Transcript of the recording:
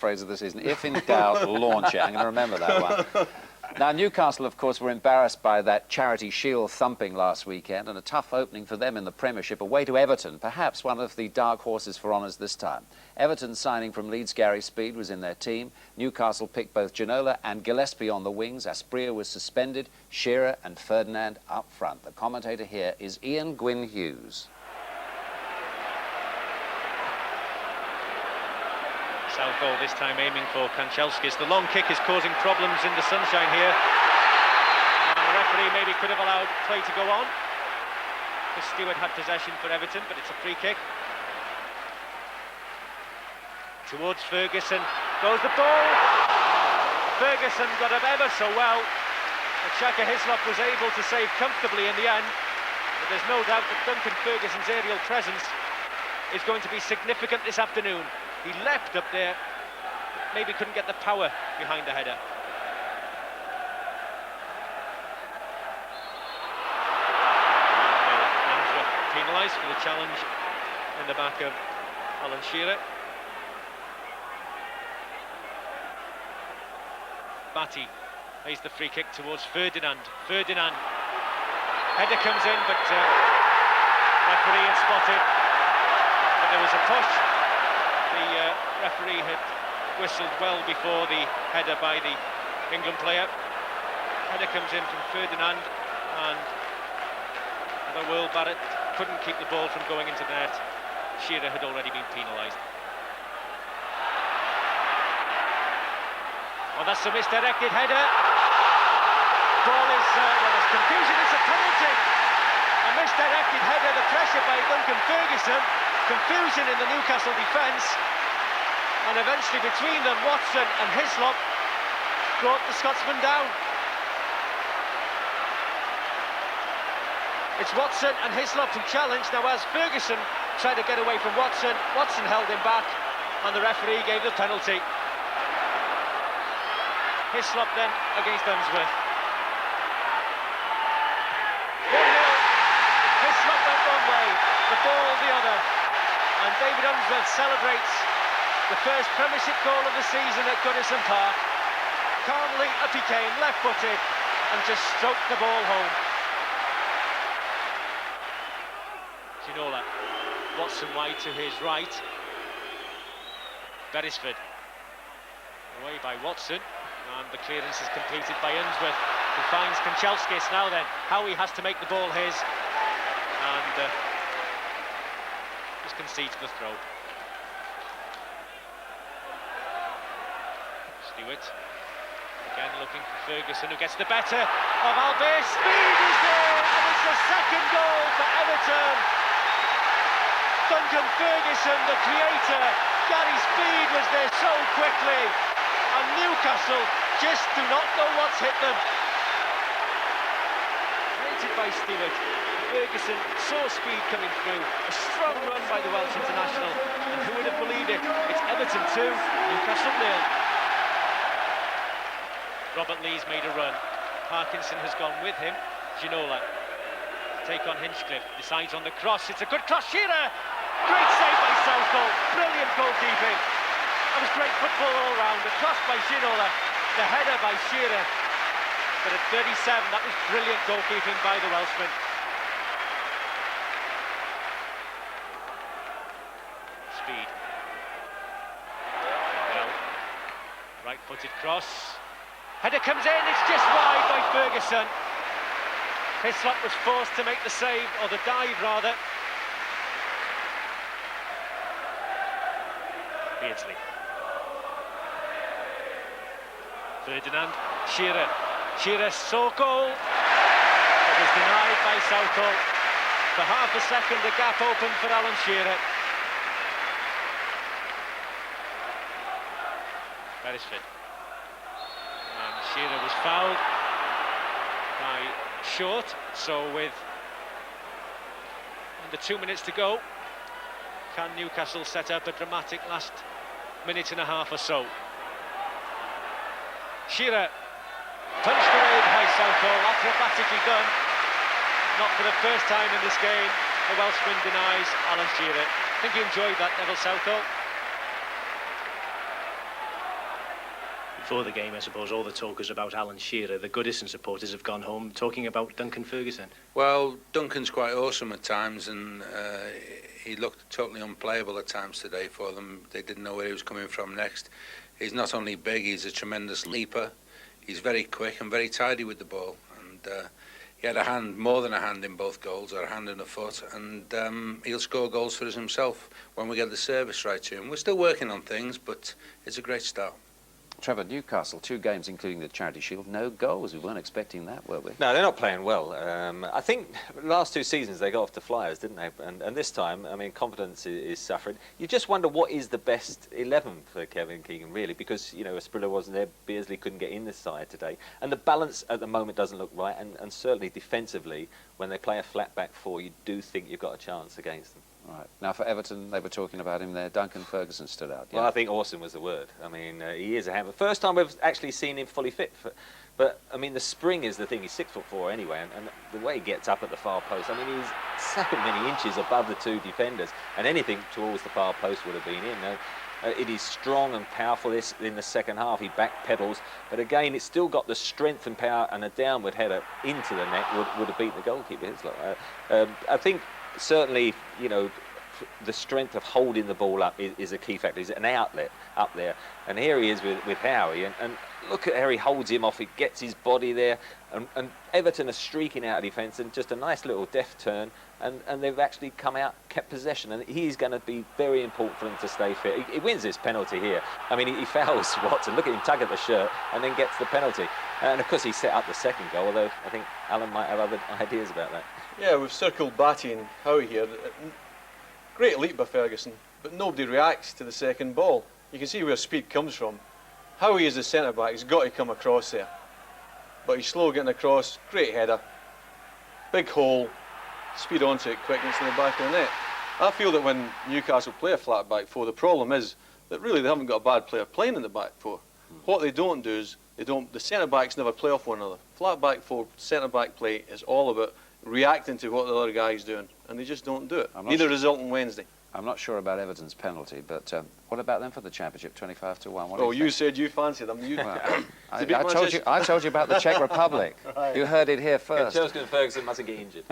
Phrase of the season. If in doubt, launch it. I'm going to remember that one. Now, Newcastle, of course, were embarrassed by that Charity Shield thumping last weekend, and a tough opening for them in the Premiership, away to Everton, perhaps one of the dark horses for honours this time. Everton signing from Leeds Gary Speed was in their team. Newcastle picked both Ginola and Gillespie on the wings. Asprilla was suspended. Shearer and Ferdinand up front. The commentator here is Ian Gwynn Hughes. South goal this time aiming for Kanchelskis. The long kick is causing problems in the sunshine here. And the referee maybe could have allowed play to go on, because Stewart had possession for Everton, but it's a free kick. Towards Ferguson goes the ball. Ferguson got up ever so well. But Shaka Hislop was able to save comfortably in the end. But there's no doubt that Duncan Ferguson's aerial presence is going to be significant this afternoon. He leapt up there, maybe couldn't get the power behind the header. Answorth penalised for the challenge in the back of Alan Shearer. Batty plays the free kick towards Ferdinand. Ferdinand, header comes in, but referee had spotted that there was a push. The referee had whistled well before the header by the England player. Header comes in from Ferdinand, and the Will Barrett couldn't keep the ball from going into the net. Shearer had already been penalised. Well, that's a misdirected header. Ball is, well, there's confusion, it's a penalty. A misdirected header, the pressure by Duncan Ferguson. Confusion in the Newcastle defence, and eventually between them Watson and Hislop brought the Scotsman down. It's Watson and Hislop who challenged. Now, as Ferguson tried to get away from Watson, Watson held him back, and the referee gave the penalty. Hislop then against Unsworth. 1-0. Hislop went one way, the ball the other. And David Unsworth celebrates the first Premiership goal of the season at Goodison Park. Calmly up he came, left-footed, and just stroked the ball home. Ginola, Watson wide to his right. Beresford, away by Watson, and the clearance is completed by Unsworth, who finds Kanchelskis. Now then, Howie has to make the ball his, and concedes the throw. Stewart again looking for Ferguson, who gets the better of Albert. Speed is there, and it's the second goal for Everton. Duncan Ferguson, the creator. Gary Speed was there so quickly, and Newcastle just do not know what's hit them. Created by Stewart. Ferguson saw Speed coming through. A strong run by the Welsh international, and who would have believed it? It's Everton 2, Newcastle 0. Robert Lee's made a run. Parkinson has gone with him. Ginola take on Hinchcliffe, decides on the cross. It's a good cross. Shearer, great save by Southall. Brilliant goalkeeping. That was great football all round. The cross by Ginola, the header by Shearer. But at 37, that was brilliant goalkeeping by the Welshman. Speed. Well, right-footed cross. Header comes in, it's just wide by Ferguson. Hislop was forced to make the save, or the dive rather. Beardsley. Ferdinand. Shearer. Shearer saw goal. It was denied by Southall. For half a second, the gap opened for Alan Shearer. Beresford. And Shearer was fouled by Short, so with under 2 minutes to go, can Newcastle set up a dramatic last minute and a half or so? Shearer punched away by Southall, acrobatically done. Not for the first time in this game, the Welshman denies Alan Shearer. I think he enjoyed that, Neville Southall. before the game, I suppose, all the talk was about Alan Shearer. The Goodison supporters have gone home talking about Duncan Ferguson. Well, Duncan's quite awesome at times, and he looked totally unplayable at times today for them. They didn't know where he was coming from next. He's not only big, he's a tremendous leaper. He's very quick and very tidy with the ball. And he had a hand, more than a hand in both goals, or a hand and a foot. And he'll score goals for us himself when we get the service right to him. We're still working on things, but it's a great start. Trevor, Newcastle, 2 games including the Charity Shield, no goals. We weren't expecting that, were we? No, they're not playing well. I think last 2 seasons they got off to flyers, didn't they? And this time, I mean, confidence is suffering. You just wonder what is the best 11 for Kevin Keegan, really, because, you know, Asprilla wasn't there, Beardsley couldn't get in this side today. And the balance at the moment doesn't look right, and certainly defensively, when they play a flat back 4, you do think you've got a chance against them. Right. Now, for Everton, they were talking about him there. Duncan Ferguson stood out. Well, I think awesome was the word. I mean, he is a hammer. First time we've actually seen him fully fit. But, I mean, the spring is the thing. He's 6'4" anyway, and the way he gets up at the far post, I mean, he's so many inches above the 2 defenders, and anything towards the far post would have been in. It is strong and powerful in the second half. He back pedals, but again, it's still got the strength and power, and a downward header into the net would have beaten the goalkeeper. It's like, I think certainly, you know, the strength of holding the ball up is a key factor. He's an outlet up there, and here he is with Howie, and look at how he holds him off. He gets his body there, and Everton are streaking out of defence, and just a nice little deft turn, and they've actually come out, kept possession, and he's going to be very important for them to stay fit. He wins this penalty here. I mean, he fouls Watson. Look at him tug at the shirt, and then gets the penalty. And of course, he set up the second goal, although I think Alan might have other ideas about that. Yeah, we've circled Batty and Howie here. Great leap by Ferguson, but nobody reacts to the second ball. You can see where speed comes from. Howie is the centre-back, he's got to come across there. But he's slow getting across, great header, big hole, speed onto it, quickness in the back of the net. I feel that when Newcastle play a flat back 4, the problem is that really they haven't got a bad player playing in the back 4. What they don't do is, the centre-backs never play off one another. Flat back 4, centre-back play is all about reacting to what the other guy's doing, and they just don't do it. Neither result on Wednesday. I'm not sure about Everton's penalty, but what about them for the championship, 25-1? Oh, you said you fancied them. Well, I told you about the Czech Republic. Right. You heard it here first. Chelsea and Ferguson mustn't get injured.